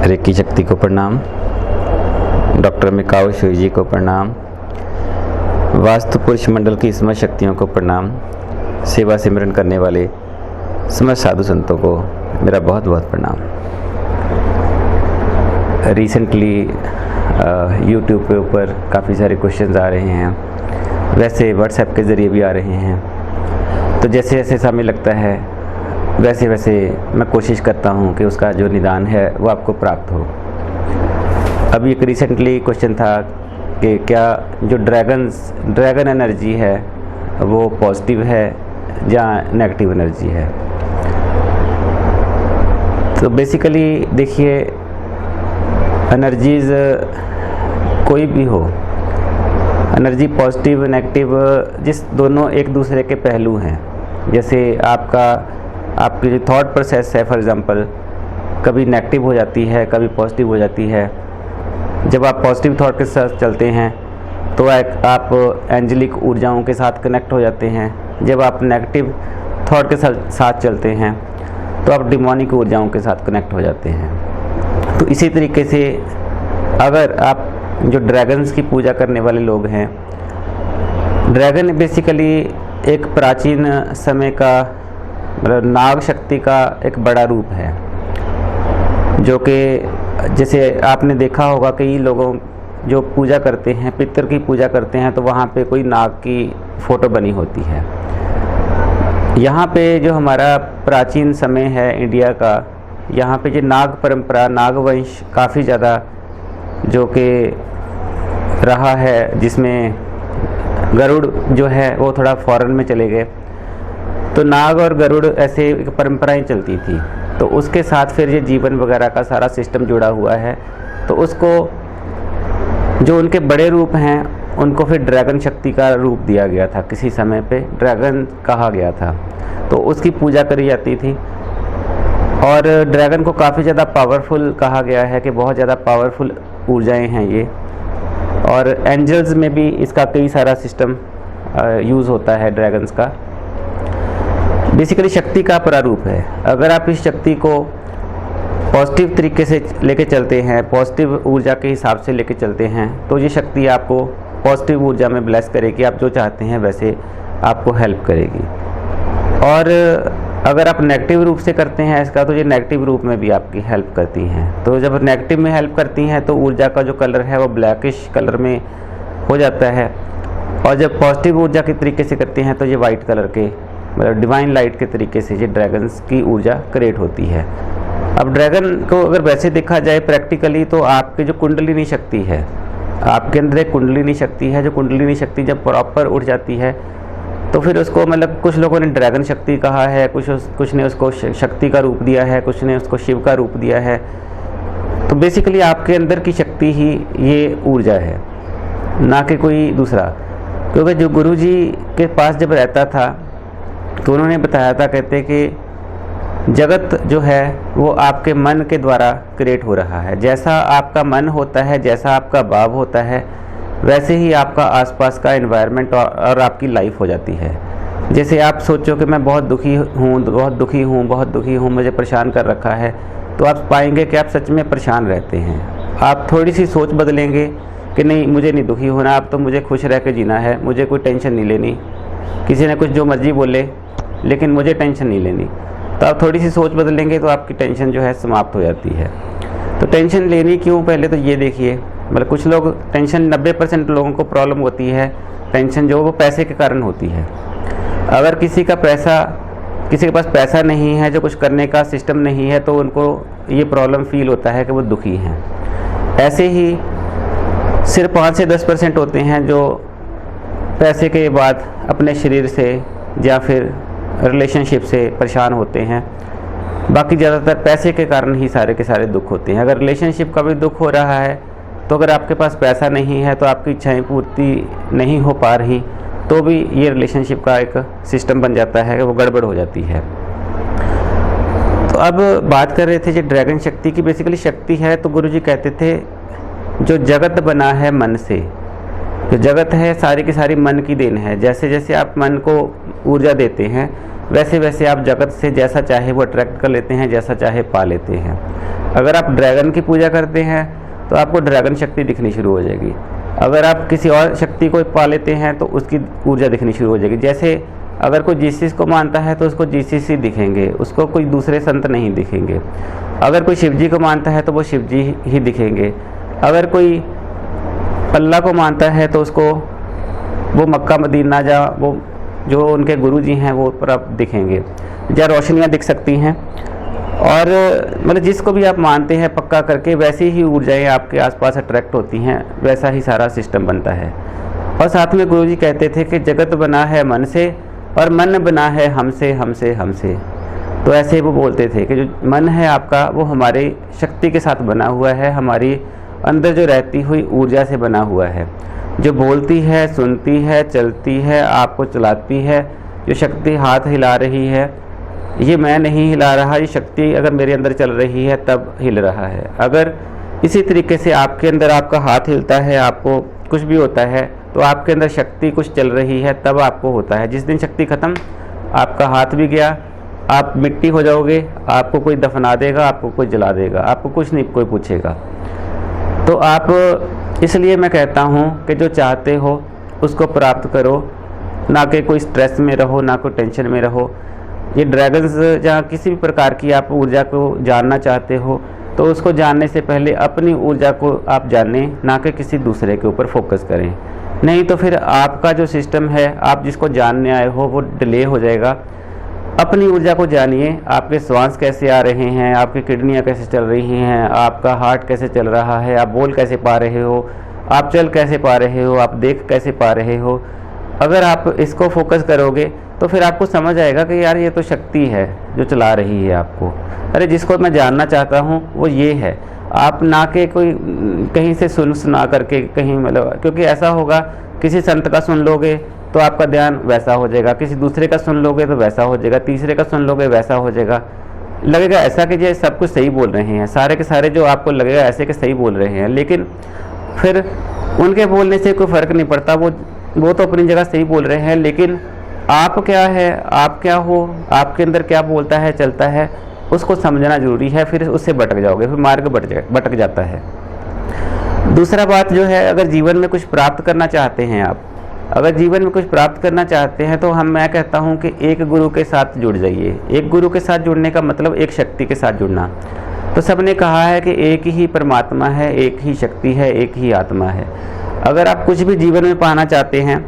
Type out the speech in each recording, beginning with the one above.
Recce शक्ति को प्रणाम, डॉक्टर मिकाओ शिव जी को प्रणाम, वास्तु पुरुष मंडल की समस्त शक्तियों को प्रणाम, सेवा सिमरन करने वाले समस्त साधु संतों को मेरा बहुत बहुत प्रणाम। रिसेंटली यूट्यूब के ऊपर काफ़ी सारे क्वेश्चंस आ रहे हैं, वैसे व्हाट्सएप के ज़रिए भी आ रहे हैं। तो जैसे जैसे समय लगता है वैसे वैसे मैं कोशिश करता हूँ कि उसका जो निदान है वो आपको प्राप्त हो। अभी एक रिसेंटली क्वेश्चन था कि क्या जो ड्रैगन एनर्जी है वो पॉजिटिव है या नेगेटिव एनर्जी है। तो बेसिकली देखिए, एनर्जीज़ कोई भी हो, एनर्जी पॉजिटिव नेगेटिव जिस दोनों एक दूसरे के पहलू हैं। जैसे आपकी जो थॉट प्रोसेस है फॉर एग्ज़ाम्पल कभी नेगेटिव हो जाती है, कभी पॉजिटिव हो जाती है। जब आप पॉजिटिव थॉट के साथ चलते हैं तो आप एंजेलिक ऊर्जाओं के साथ कनेक्ट हो जाते हैं। जब आप नेगेटिव थॉट के साथ चलते हैं तो आप डिमोनिक ऊर्जाओं के साथ कनेक्ट हो जाते हैं। तो इसी तरीके से अगर आप जो ड्रैगन्स की पूजा करने वाले लोग हैं, ड्रैगन बेसिकली एक प्राचीन समय का मतलब नाग शक्ति का एक बड़ा रूप है, जो कि जैसे आपने देखा होगा कई लोगों जो पूजा करते हैं, पितर की पूजा करते हैं, तो वहाँ पे कोई नाग की फ़ोटो बनी होती है। यहाँ पे जो हमारा प्राचीन समय है इंडिया का, यहाँ पे जो नाग परंपरा, नागवंश काफ़ी ज़्यादा जो कि रहा है, जिसमें गरुड़ जो है वो थोड़ा फॉरेन में चले गए। तो नाग और गरुड़ ऐसे परंपराएं चलती थी, तो उसके साथ फिर ये जीवन वगैरह का सारा सिस्टम जुड़ा हुआ है। तो उसको जो उनके बड़े रूप हैं उनको फिर ड्रैगन शक्ति का रूप दिया गया था, किसी समय पे ड्रैगन कहा गया था, तो उसकी पूजा करी जाती थी। और ड्रैगन को काफ़ी ज़्यादा पावरफुल कहा गया है कि बहुत ज़्यादा पावरफुल ऊर्जाएं हैं ये। और एंजल्स में भी इसका कई सारा सिस्टम यूज़ होता है ड्रैगन्स का। बेसिकली शक्ति का प्रारूप है। अगर आप इस शक्ति को पॉजिटिव तरीके से लेके चलते हैं, पॉजिटिव ऊर्जा के हिसाब से लेके चलते हैं, तो ये शक्ति आपको पॉजिटिव ऊर्जा में ब्लेस करेगी, आप जो चाहते हैं वैसे आपको हेल्प करेगी। और अगर आप नेगेटिव रूप से करते हैं इसका, तो ये नेगेटिव रूप में भी आपकी हेल्प करती हैं। तो जब नेगेटिव में हेल्प करती हैं तो ऊर्जा का जो कलर है वो ब्लैकिश कलर में हो जाता है, और जब पॉजिटिव ऊर्जा के तरीके से करते हैं तो ये वाइट कलर के मतलब डिवाइन लाइट के तरीके से ये ड्रैगन्स की ऊर्जा क्रिएट होती है। अब ड्रैगन को अगर वैसे देखा जाए प्रैक्टिकली, तो आपकी जो कुंडलिनी शक्ति है, आपके अंदर एक कुंडलिनी शक्ति है, जो कुंडलिनी शक्ति जब प्रॉपर उठ जाती है तो फिर उसको मतलब कुछ लोगों ने ड्रैगन शक्ति कहा है, कुछ ने उसको शक्ति का रूप दिया है, कुछ ने उसको शिव का रूप दिया है। तो बेसिकली आपके अंदर की शक्ति ही ये ऊर्जा है, ना कि कोई दूसरा। क्योंकि जो गुरुजी के पास जब रहता था तो उन्होंने बताया था, कहते कि जगत जो है वो आपके मन के द्वारा क्रिएट हो रहा है। जैसा आपका मन होता है, जैसा आपका भाव होता है, वैसे ही आपका आसपास का एनवायरनमेंट और आपकी लाइफ हो जाती है। जैसे आप सोचो कि मैं बहुत दुखी हूँ, मुझे परेशान कर रखा है, तो आप पाएंगे कि आप सच में परेशान रहते हैं। आप थोड़ी सी सोच बदलेंगे कि नहीं, मुझे नहीं दुखी होना, अब तो मुझे खुश रह के जीना है, मुझे कोई टेंशन नहीं लेनी, किसी ने कुछ जो मर्जी बोले लेकिन मुझे टेंशन नहीं लेनी। तो आप थोड़ी सी सोच बदलेंगे तो आपकी टेंशन जो है समाप्त हो जाती है। तो टेंशन लेनी क्यों, पहले तो ये देखिए। मतलब कुछ लोग टेंशन 90% लोगों को प्रॉब्लम होती है, टेंशन जो वो पैसे के कारण होती है। अगर किसी के पास पैसा नहीं है, जो कुछ करने का सिस्टम नहीं है, तो उनको ये प्रॉब्लम फील होता है कि वो दुखी हैं। ऐसे ही सिर्फ 5 से 10% होते हैं जो पैसे के बाद अपने शरीर से या फिर रिलेशनशिप से परेशान होते हैं। बाकी ज़्यादातर पैसे के कारण ही सारे के सारे दुख होते हैं। अगर रिलेशनशिप का भी दुख हो रहा है, तो अगर आपके पास पैसा नहीं है, तो आपकी इच्छाएं पूर्ति नहीं हो पा रही, तो भी ये रिलेशनशिप का एक सिस्टम बन जाता है कि वो गड़बड़ हो जाती है। तो अब बात कर रहे थे जो ड्रैगन शक्ति की बेसिकली शक्ति है, तो गुरुजी कहते थे जो जगत बना है मन से, जो जगत है सारी की सारी मन की देन है। जैसे जैसे आप मन को ऊर्जा देते हैं, वैसे वैसे आप जगत से जैसा चाहे वो अट्रैक्ट कर लेते हैं, जैसा चाहे पा लेते हैं। अगर आप ड्रैगन की पूजा करते हैं तो आपको ड्रैगन शक्ति दिखनी शुरू हो जाएगी। अगर आप किसी और शक्ति को पा लेते हैं तो उसकी ऊर्जा दिखनी शुरू हो जाएगी। जैसे अगर कोई जीसस को मानता है तो उसको जीसस ही दिखेंगे, उसको कोई दूसरे संत नहीं दिखेंगे। अगर कोई शिव जी को मानता है तो वो शिव जी ही दिखेंगे। अगर कोई अल्लाह को मानता है तो उसको वो मक्का मदीना जा वो जो उनके गुरु जी हैं वो पर आप दिखेंगे, या रोशनियाँ दिख सकती हैं। और मतलब जिसको भी आप मानते हैं पक्का करके वैसी ही ऊर्जाएं आपके आसपास अट्रैक्ट होती हैं, वैसा ही सारा सिस्टम बनता है। और साथ में गुरु जी कहते थे कि जगत बना है मन से और मन बना है हमसे हमसे हमसे। तो ऐसे वो बोलते थे कि जो मन है आपका वो हमारी शक्ति के साथ बना हुआ है, हमारी अंदर जो रहती हुई ऊर्जा से बना हुआ है, जो बोलती है, सुनती है, चलती है, आपको चलाती है। जो शक्ति हाथ हिला रही है ये मैं नहीं हिला रहा, ये शक्ति अगर मेरे अंदर चल रही है तब हिल रहा है। अगर इसी तरीके से आपके अंदर आपका हाथ हिलता है, आपको कुछ भी होता है तो आपके अंदर शक्ति कुछ चल रही है तब आपको होता है। जिस दिन शक्ति ख़त्म, आपका हाथ भी गया, आप मिट्टी हो जाओगे, आपको कोई दफना देगा, आपको कोई जला देगा, आपको कुछ नहीं कोई पूछेगा। तो आप इसलिए मैं कहता हूँ कि जो चाहते हो उसको प्राप्त करो, ना कि कोई स्ट्रेस में रहो, ना कोई टेंशन में रहो। ये ड्रैगन्स जहाँ किसी भी प्रकार की आप ऊर्जा को जानना चाहते हो तो उसको जानने से पहले अपनी ऊर्जा को आप जानें, ना कि किसी दूसरे के ऊपर फोकस करें। नहीं तो फिर आपका जो सिस्टम है, आप जिसको जानने आए हो वो डिले हो जाएगा। अपनी ऊर्जा को जानिए, आपके श्वास कैसे आ रहे हैं, आपकी किडनियाँ कैसे चल रही हैं, आपका हार्ट कैसे चल रहा है, आप बोल कैसे पा रहे हो, आप चल कैसे पा रहे हो, आप देख कैसे पा रहे हो। अगर आप इसको फोकस करोगे तो फिर आपको समझ आएगा कि यार ये तो शक्ति है जो चला रही है आपको। अरे जिसको मैं जानना चाहता हूँ वो ये है। आप ना के कोई कहीं से सुना करके कहीं मतलब, क्योंकि ऐसा होगा किसी संत का सुन लोगे तो आपका ध्यान वैसा हो जाएगा, किसी दूसरे का सुन लोगे तो वैसा हो जाएगा, तीसरे का सुन लोगे वैसा हो जाएगा। लगेगा ऐसा कि ये सब कुछ सही बोल रहे हैं, सारे के सारे जो आपको लगेगा ऐसे कि सही बोल रहे हैं, लेकिन फिर उनके बोलने से कोई फ़र्क नहीं पड़ता। वो तो अपनी जगह सही बोल रहे हैं, लेकिन आप क्या है, आप क्या हो, आपके अंदर क्या बोलता है चलता है, उसको समझना जरूरी है। फिर उससे भटक जाओगे, फिर मार्ग भटक जाता है। दूसरा बात जो है, अगर जीवन में कुछ प्राप्त करना चाहते हैं आप, अगर जीवन में कुछ प्राप्त करना चाहते हैं तो मैं कहता हूं कि एक गुरु के साथ जुड़ जाइए। एक गुरु के साथ जुड़ने का मतलब एक शक्ति के साथ जुड़ना। तो सबने कहा है कि एक ही परमात्मा है, एक ही शक्ति है, एक ही आत्मा है। अगर आप कुछ भी जीवन में पाना चाहते हैं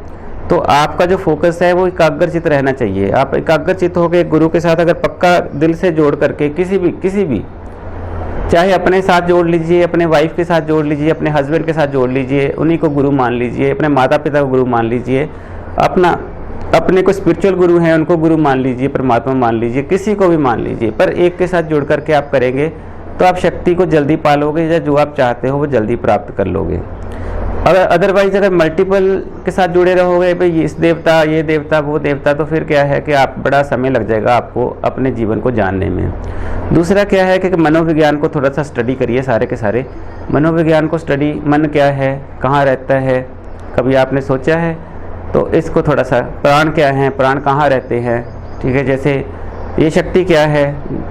तो आपका जो फोकस है वो एकाग्रचित रहना चाहिए। आप एकाग्रचित होकर एक गुरु के साथ अगर पक्का दिल से जोड़ करके किसी भी चाहे अपने साथ जोड़ लीजिए, अपने वाइफ के साथ जोड़ लीजिए, अपने हस्बैंड के साथ जोड़ लीजिए, उन्हीं को गुरु मान लीजिए, अपने माता पिता को गुरु मान लीजिए, अपने को स्पिरिचुअल गुरु हैं उनको गुरु मान लीजिए, परमात्मा मान लीजिए, किसी को भी मान लीजिए, पर एक के साथ जुड़ करके आप करेंगे तो आप शक्ति को जल्दी पालोगे, या जो आप चाहते हो वो जल्दी प्राप्त कर लोगे। अदरवाइज अगर मल्टीपल के साथ जुड़े रहोगे, भाई इस देवता, ये देवता, वो देवता, तो फिर क्या है कि आप बड़ा समय लग जाएगा आपको अपने जीवन को जानने में। दूसरा क्या है कि मनोविज्ञान को थोड़ा सा स्टडी करिए, सारे के सारे मनोविज्ञान को स्टडी। मन क्या है, कहाँ रहता है, कभी आपने सोचा है? तो इसको थोड़ा सा, प्राण क्या है, प्राण कहाँ रहते हैं, ठीक है, जैसे ये शक्ति क्या है,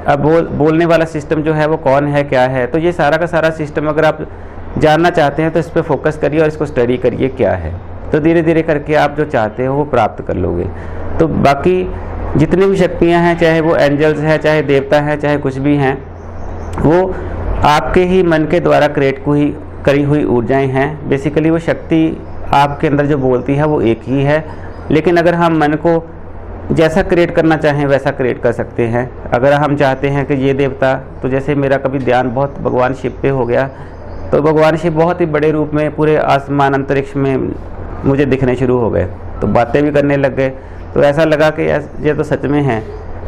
अब बोलने वाला सिस्टम जो है वो कौन है, क्या है। तो ये सारा का सारा सिस्टम अगर आप जानना चाहते हैं तो इस पर फोकस करिए और इसको स्टडी करिए क्या है, तो धीरे धीरे करके आप जो चाहते हो वो प्राप्त कर लोगे। तो बाकी जितनी भी शक्तियां हैं, चाहे वो एंजल्स हैं, चाहे देवता हैं, चाहे कुछ भी हैं, वो आपके ही मन के द्वारा करी हुई ऊर्जाएं हैं। बेसिकली वो शक्ति आपके अंदर जो बोलती है वो एक ही है, लेकिन अगर हम मन को जैसा क्रिएट करना चाहें वैसा क्रिएट कर सकते हैं। अगर हम चाहते हैं कि ये देवता, तो जैसे मेरा कभी ध्यान बहुत भगवान शिव पे हो गया, तो भगवान शिव बहुत ही बड़े रूप में पूरे आसमान अंतरिक्ष में मुझे दिखने शुरू हो गए, तो बातें भी करने लग गए, तो ऐसा लगा कि ये तो सच में है।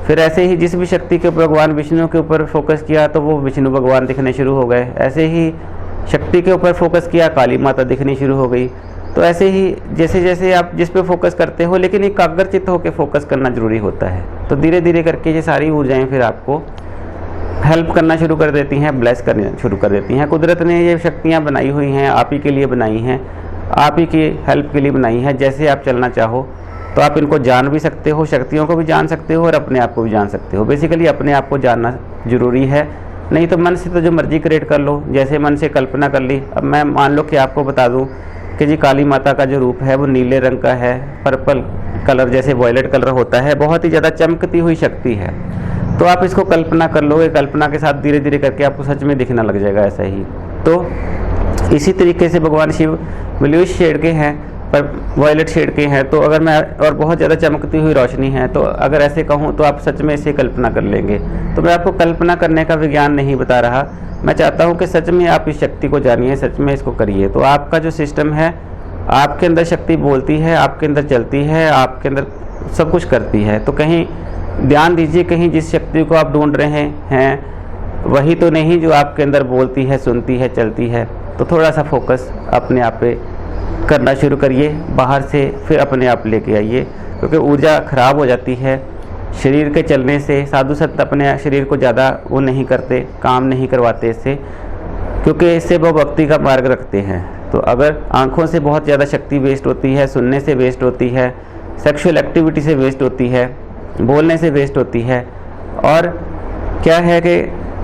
फिर ऐसे ही जिस भी शक्ति के ऊपर भगवान विष्णु के ऊपर फोकस किया तो वो विष्णु भगवान दिखने शुरू हो गए। ऐसे ही शक्ति के ऊपर फोकस किया, काली माता दिखनी शुरू हो गई। तो ऐसे ही जैसे जैसे आप जिस पे फोकस करते हो, लेकिन एकाग्रचित्त होकर फोकस करना जरूरी होता है। तो धीरे धीरे करके ये सारी ऊर्जाएं फिर आपको हेल्प करना शुरू कर देती हैं, ब्लेस करना शुरू कर देती हैं। कुदरत ने ये शक्तियाँ बनाई हुई हैं, आप ही के लिए बनाई हैं, आप ही की हेल्प के लिए बनाई हैं। जैसे आप चलना चाहो तो आप इनको जान भी सकते हो, शक्तियों को भी जान सकते हो और अपने आप को भी जान सकते हो। बेसिकली अपने आप को जानना ज़रूरी है, नहीं तो मन से तो जो मर्जी क्रिएट कर लो, जैसे मन से कल्पना कर ली। अब मैं मान लो कि आपको बता दूं कि जी काली माता का जो रूप है वो नीले रंग का है, पर्पल कलर जैसे वॉयलेट कलर होता है, बहुत ही ज़्यादा चमकती हुई शक्ति है। तो आप इसको कल्पना कर लोगे, कल्पना के साथ धीरे धीरे करके आपको सच में दिखने लग जाएगा ऐसा ही। तो इसी तरीके से भगवान शिव ब्लूइश शेड के हैं, पर वॉयलेट शेड के हैं। तो अगर मैं और बहुत ज़्यादा चमकती हुई रोशनी है, तो अगर ऐसे कहूँ तो आप सच में इसे कल्पना कर लेंगे। तो मैं आपको कल्पना करने का विज्ञान नहीं बता रहा, मैं चाहता हूँ कि सच में आप इस शक्ति को जानिए, सच में इसको करिए। तो आपका जो सिस्टम है, आपके अंदर शक्ति बोलती है, आपके अंदर चलती है, आपके अंदर सब कुछ करती है। तो कहीं ध्यान दीजिए, कहीं जिस शक्ति को आप ढूंढ रहे हैं वही तो नहीं जो आपके अंदर बोलती है, सुनती है, चलती है। तो थोड़ा सा फोकस अपने आप पे करना शुरू करिए, बाहर से फिर अपने आप लेके आइए, क्योंकि ऊर्जा खराब हो जाती है शरीर के चलने से। साधु संत अपने शरीर को ज़्यादा वो नहीं करते, काम नहीं करवाते इससे, क्योंकि इससे वो भक्ति का मार्ग रखते हैं। तो अगर आँखों से बहुत ज़्यादा शक्ति वेस्ट होती है, सुनने से वेस्ट होती है, सेक्सुअल एक्टिविटी से वेस्ट होती है, बोलने से वेस्ट होती है, और क्या है कि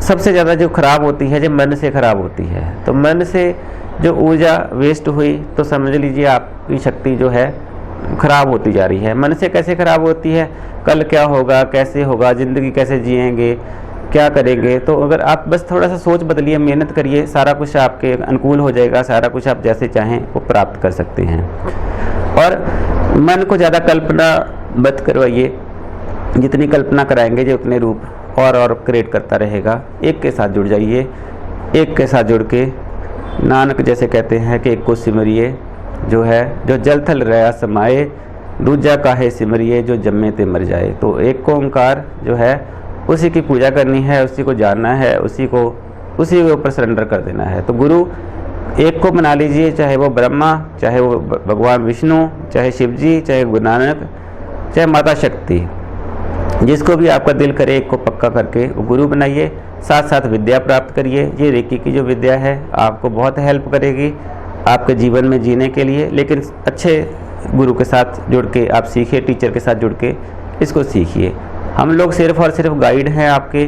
सबसे ज़्यादा जो खराब होती है, जो मन से खराब होती है। तो मन से जो ऊर्जा वेस्ट हुई तो समझ लीजिए आपकी शक्ति जो है खराब होती जा रही है। मन से कैसे खराब होती है, कल क्या होगा, कैसे होगा, ज़िंदगी कैसे जिएंगे, क्या करेंगे। तो अगर आप बस थोड़ा सा सोच बदलिए, मेहनत करिए, सारा कुछ आपके अनुकूल हो जाएगा, सारा कुछ आप जैसे चाहें वो प्राप्त कर सकते हैं। और मन को ज़्यादा कल्पना मत करवाइए, जितनी कल्पना कराएंगे जो उतने रूप और क्रिएट करता रहेगा। एक के साथ जुड़ जाइए, एक के साथ जुड़ के नानक जैसे कहते हैं कि एक को सिमरिए जो है, जो जल थल रहा समाए, दूजा काहे सिमरिए, जो जम्मे ते मर जाए। तो एक को ओंकार जो है उसी की पूजा करनी है, उसी को जानना है, उसी के ऊपर सरेंडर कर देना है। तो गुरु एक को बना लीजिए, चाहे वो ब्रह्मा, चाहे वो भगवान विष्णु, चाहे शिव जी, चाहे गुरु नानक, चाहे माता शक्ति, जिसको भी आपका दिल करे एक को पक्का करके वो गुरु बनाइए। साथ साथ विद्या प्राप्त करिए। ये रेकी की जो विद्या है आपको बहुत हेल्प करेगी आपके जीवन में जीने के लिए, लेकिन अच्छे गुरु के साथ जुड़ के आप सीखिए, टीचर के साथ जुड़ के इसको सीखिए। हम लोग सिर्फ और सिर्फ गाइड हैं आपके,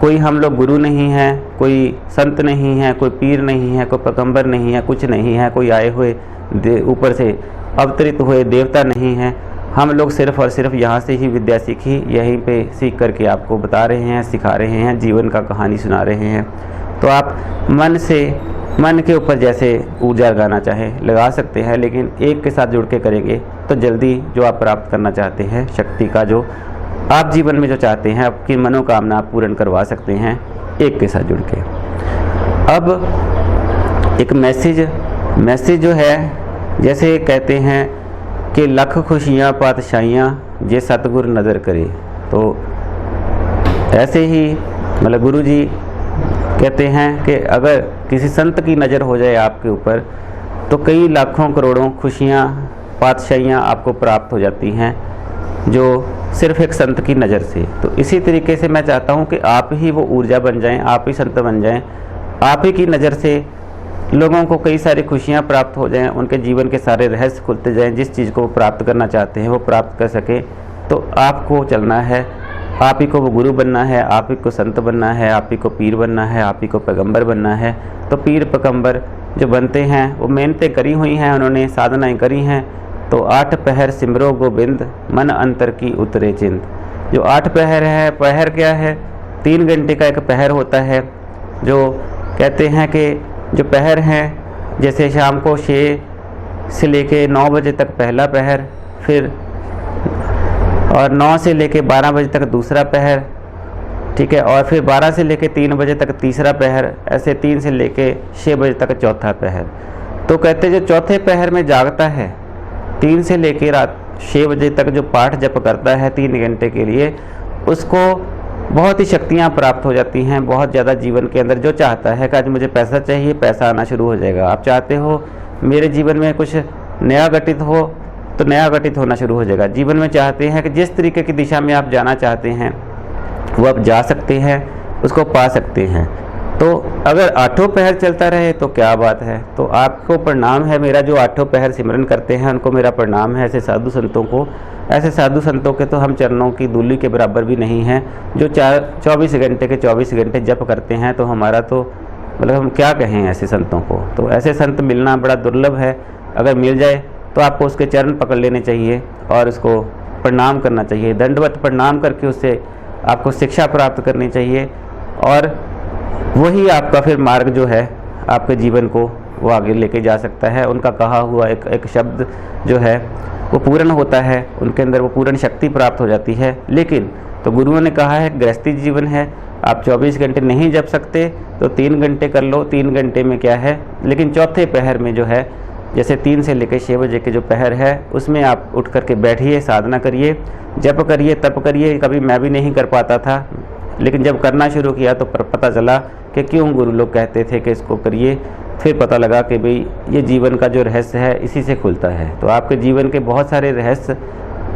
कोई हम लोग गुरु नहीं हैं, कोई संत नहीं है, कोई पीर नहीं है, कोई पैगंबर नहीं है, कुछ नहीं है, कोई आए हुए ऊपर से अवतरित हुए देवता नहीं हैं। हम लोग सिर्फ और सिर्फ यहाँ से ही विद्या सीखी, यहीं पे सीख करके आपको बता रहे हैं, सिखा रहे हैं, जीवन का कहानी सुना रहे हैं। तो आप मन के ऊपर जैसे ऊर्जा लगाना चाहें लगा सकते हैं, लेकिन एक के साथ जुड़ के करेंगे तो जल्दी जो आप प्राप्त करना चाहते हैं, शक्ति का जो आप जीवन में जो चाहते हैं, आपकी मनोकामना आप पूर्ण करवा सकते हैं एक के साथ जुड़ के। अब एक मैसेज जो है, जैसे कहते हैं कि लख खुशियाँ पातशाहियाँ जे सतगुर नज़र करे। तो ऐसे ही मतलब गुरु जी कहते हैं कि अगर किसी संत की नज़र हो जाए आपके ऊपर तो कई लाखों करोड़ों खुशियाँ पातशाहियाँ आपको प्राप्त हो जाती हैं, जो सिर्फ एक संत की नज़र से। तो इसी तरीके से मैं चाहता हूँ कि आप ही वो ऊर्जा बन जाएं, आप ही संत बन जाएं, आप ही की नज़र से लोगों को कई सारी खुशियाँ प्राप्त हो जाएं, उनके जीवन के सारे रहस्य खुलते जाएं, जिस चीज़ को वो प्राप्त करना चाहते हैं वो प्राप्त कर सके। तो आपको चलना है, आप ही को वो गुरु बनना है, आप ही को संत बनना है, आप ही को पीर बनना है, आप ही को पैगंबर बनना है। तो पीर पैगंबर जो बनते हैं वो मेहनतें करी हुई हैं, उन्होंने साधनाएँ करी हैं। तो 8 पहर सिमरो गोबिंद, मन अंतर की उतरे चिंत। जो 8 पहर है, पहर क्या है, 3 घंटे का एक पहर होता है। जो कहते हैं कि जो पहर हैं, जैसे शाम को 6 से लेके 9 बजे तक पहला पहर, फिर और 9 से लेके 12 बजे तक दूसरा पहर, ठीक है, और फिर 12 से लेके 3 बजे तक तीसरा पहर, ऐसे 3 से लेके 6 बजे तक चौथा पहर। तो कहते जो चौथे पहर में जागता है, 3 से लेके रात 6 बजे तक जो पाठ जप करता है 3 घंटे के लिए, उसको बहुत ही शक्तियाँ प्राप्त हो जाती हैं, बहुत ज़्यादा जीवन के अंदर। जो चाहता है कि आज मुझे पैसा चाहिए, पैसा आना शुरू हो जाएगा। आप चाहते हो मेरे जीवन में कुछ नया घटित हो, तो नया घटित होना शुरू हो जाएगा। जीवन में चाहते हैं कि जिस तरीके की दिशा में आप जाना चाहते हैं वो आप जा सकते हैं, उसको पा सकते हैं। तो अगर आठों पहर चलता रहे तो क्या बात है। तो आपको प्रणाम है मेरा, जो आठों पहर सिमरन करते हैं उनको मेरा प्रणाम है। ऐसे साधु संतों को, ऐसे साधु संतों के तो हम चरणों की धूलि के बराबर भी नहीं हैं, जो 24 घंटे के 24 घंटे जप करते हैं। तो हमारा तो मतलब हम क्या कहें ऐसे संतों को। तो ऐसे संत मिलना बड़ा दुर्लभ है। अगर मिल जाए तो आपको उसके चरण पकड़ लेने चाहिए और उसको प्रणाम करना चाहिए। दंडवत प्रणाम करके उससे आपको शिक्षा प्राप्त करनी चाहिए, और वही आपका फिर मार्ग जो है आपके जीवन को वो आगे लेके जा सकता है। उनका कहा हुआ एक शब्द जो है वो पूर्ण होता है, उनके अंदर वो पूर्ण शक्ति प्राप्त हो जाती है। लेकिन तो गुरुओं ने कहा है गृहस्थी जीवन है, आप 24 घंटे नहीं जप सकते तो 3 घंटे कर लो। 3 घंटे में क्या है, लेकिन चौथे पहर में जो है, जैसे 3 से लेकर 6 बजे के जो पहर है उसमें आप उठ करके बैठिए, साधना करिए, जप करिए, तप करिए। कभी मैं भी नहीं कर पाता था, लेकिन जब करना शुरू किया तो पता चला कि क्यों गुरु लोग कहते थे कि इसको करिए। फिर पता लगा कि भाई ये जीवन का जो रहस्य है इसी से खुलता है। तो आपके जीवन के बहुत सारे रहस्य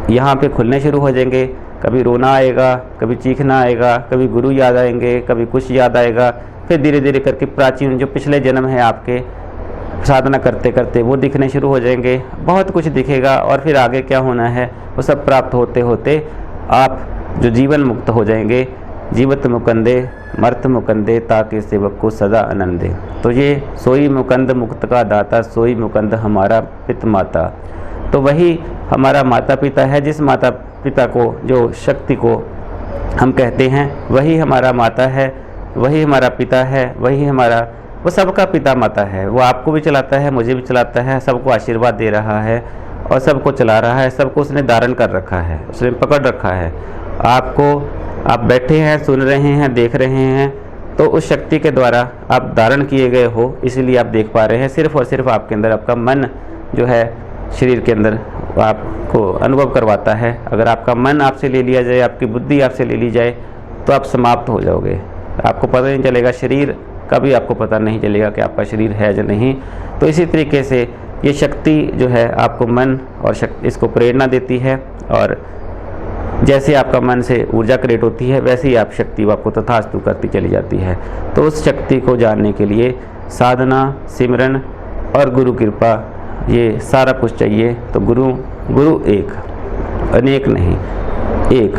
यहाँ पे खुलने शुरू हो जाएंगे। कभी रोना आएगा, कभी चीखना आएगा, कभी गुरु याद आएंगे, कभी कुछ याद आएगा। फिर धीरे धीरे करके प्राचीन जो पिछले जन्म है आपके साधना करते करते वो दिखने शुरू हो जाएंगे, बहुत कुछ दिखेगा। और फिर आगे क्या होना है वो सब प्राप्त होते होते आप जो जीवन मुक्त हो जाएंगे। जीवत मुकंदे मर्त मुकंदे ताकि सेवक को सदा आनंदे। तो ये सोई मुकंद मुक्त का दाता, सोई मुकंद हमारा पित माता। तो वही हमारा माता पिता है, जिस माता पिता को, जो शक्ति को हम कहते हैं, वही हमारा माता है, वही हमारा पिता है, वही हमारा, वो सबका पिता माता है। वो आपको भी चलाता है, मुझे भी चलाता है, सबको आशीर्वाद दे रहा है और सबको चला रहा है। सबको उसने धारण कर रखा है, उसने पकड़ रखा है। आप बैठे हैं, सुन रहे हैं, देख रहे हैं, तो उस शक्ति के द्वारा आप धारण किए गए हो, इसलिए आप देख पा रहे हैं। सिर्फ और सिर्फ आपके अंदर आपका मन जो है शरीर के अंदर आपको अनुभव करवाता है। अगर आपका मन आपसे ले लिया जाए, आपकी बुद्धि आपसे ले ली जाए, तो आप समाप्त हो जाओगे। आपको पता नहीं चलेगा, शरीर का भी आपको पता नहीं चलेगा कि आपका शरीर है या नहीं। तो इसी तरीके से ये शक्ति जो है आपको मन और शक्ति, इसको प्रेरणा देती है। और जैसे आपका मन से ऊर्जा क्रिएट होती है, वैसे ही आप शक्ति आपको तथास्तु करती चली जाती है। तो उस शक्ति को जानने के लिए साधना, सिमरन और गुरु कृपा, ये सारा कुछ चाहिए। तो गुरु एक, अनेक नहीं, एक।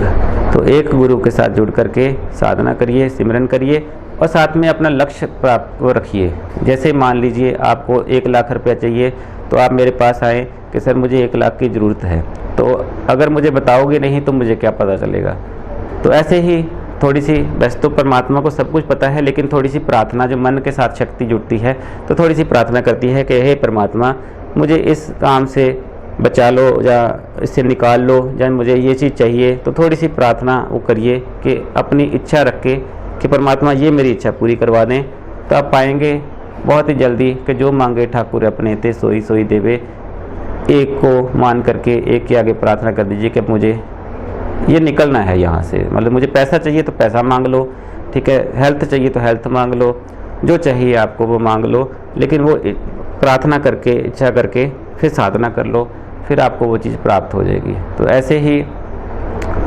तो एक गुरु के साथ जुड़ करके साधना करिए, सिमरन करिए और साथ में अपना लक्ष्य प्राप्त रखिए। जैसे मान लीजिए आपको 1 लाख रुपया चाहिए, तो आप मेरे पास आए कि सर मुझे 1 लाख की ज़रूरत है। तो अगर मुझे बताओगे नहीं तो मुझे क्या पता चलेगा। तो ऐसे ही थोड़ी सी, वैसे तो परमात्मा को सब कुछ पता है, लेकिन थोड़ी सी प्रार्थना, जो मन के साथ शक्ति जुड़ती है, तो थोड़ी सी प्रार्थना करती है कि हे परमात्मा, मुझे इस काम से बचा लो या इससे निकाल लो, या मुझे ये चीज़ चाहिए। तो थोड़ी सी प्रार्थना वो करिए कि अपनी इच्छा रख के कि परमात्मा ये मेरी इच्छा पूरी करवा दें। तो आप पाएंगे बहुत ही जल्दी कि जो मांगे ठाकुर अपने ते सोई सोई देवे। एक को मान करके एक के आगे प्रार्थना कर दीजिए कि मुझे ये निकलना है यहाँ से। मतलब मुझे पैसा चाहिए तो पैसा मांग लो, ठीक है, हेल्थ चाहिए तो हेल्थ मांग लो, जो चाहिए आपको वो मांग लो, लेकिन वो प्रार्थना करके, इच्छा करके फिर साधना कर लो, फिर आपको वो चीज़ प्राप्त हो जाएगी। तो ऐसे ही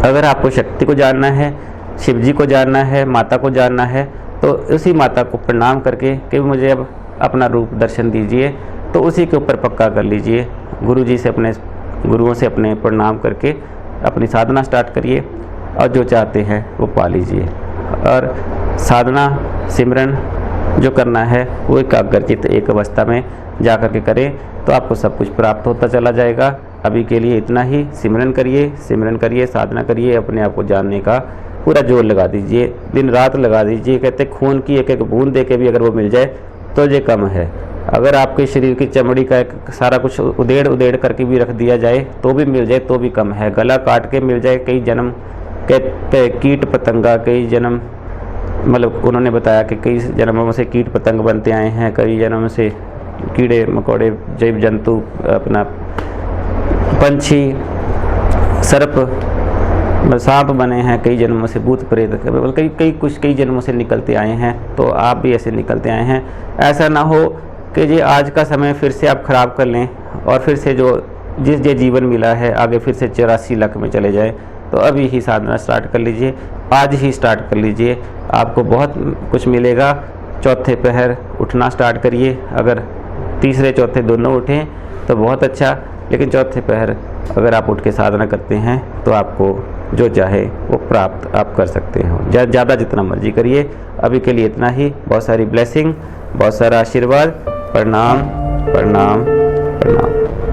अगर आपको शक्ति को जानना है, शिव जी को जानना है, माता को जानना है, तो उसी माता को प्रणाम करके कि मुझे अब अपना रूप दर्शन दीजिए, तो उसी के ऊपर पक्का कर लीजिए। गुरुओं से अपने प्रणाम करके अपनी साधना स्टार्ट करिए और जो चाहते हैं वो पा लीजिए। और साधना, सिमरन जो करना है वो एकाग्रचित्त एक अवस्था में जा कर के करें, तो आपको सब कुछ प्राप्त होता चला जाएगा। अभी के लिए इतना ही। सिमरन करिए, साधना करिए, अपने आप को जानने का पूरा जोर लगा दीजिए, दिन रात लगा दीजिए। कहते खून की एक एक बूंद दे के भी अगर वो मिल जाए तो ये कम है। अगर आपके शरीर की चमड़ी का सारा कुछ उधेड़ करके भी रख दिया जाए तो भी मिल जाए तो भी कम है। गला काट के मिल जाए, कई जन्म के कीट पतंगा, कई जन्म, मतलब उन्होंने बताया कि कई जन्मों से कीट पतंग बनते आए हैं, कई जन्म से कीड़े मकोड़े, जैव जंतु, अपना पंछी, सर्प, सांप बने हैं, कई जन्मों से भूत प्रेत, कई जन्मों से निकलते आए हैं। तो आप भी ऐसे निकलते आए हैं। ऐसा ना हो कि ये आज का समय फिर से आप ख़राब कर लें और फिर से जिस जीवन मिला है आगे फिर से 84 लाख में चले जाए। तो अभी ही साधना स्टार्ट कर लीजिए, आज ही स्टार्ट कर लीजिए, आपको बहुत कुछ मिलेगा। चौथे पहर उठना स्टार्ट करिए। अगर तीसरे चौथे दोनों उठें तो बहुत अच्छा, लेकिन चौथे पहर अगर आप उठ के साधना करते हैं तो आपको जो चाहे वो प्राप्त आप कर सकते हो। ज़्यादा जितना मर्जी करिए। अभी के लिए इतना ही। बहुत सारी ब्लेसिंग, बहुत सारा आशीर्वाद। प्रणाम प्रणाम प्रणाम।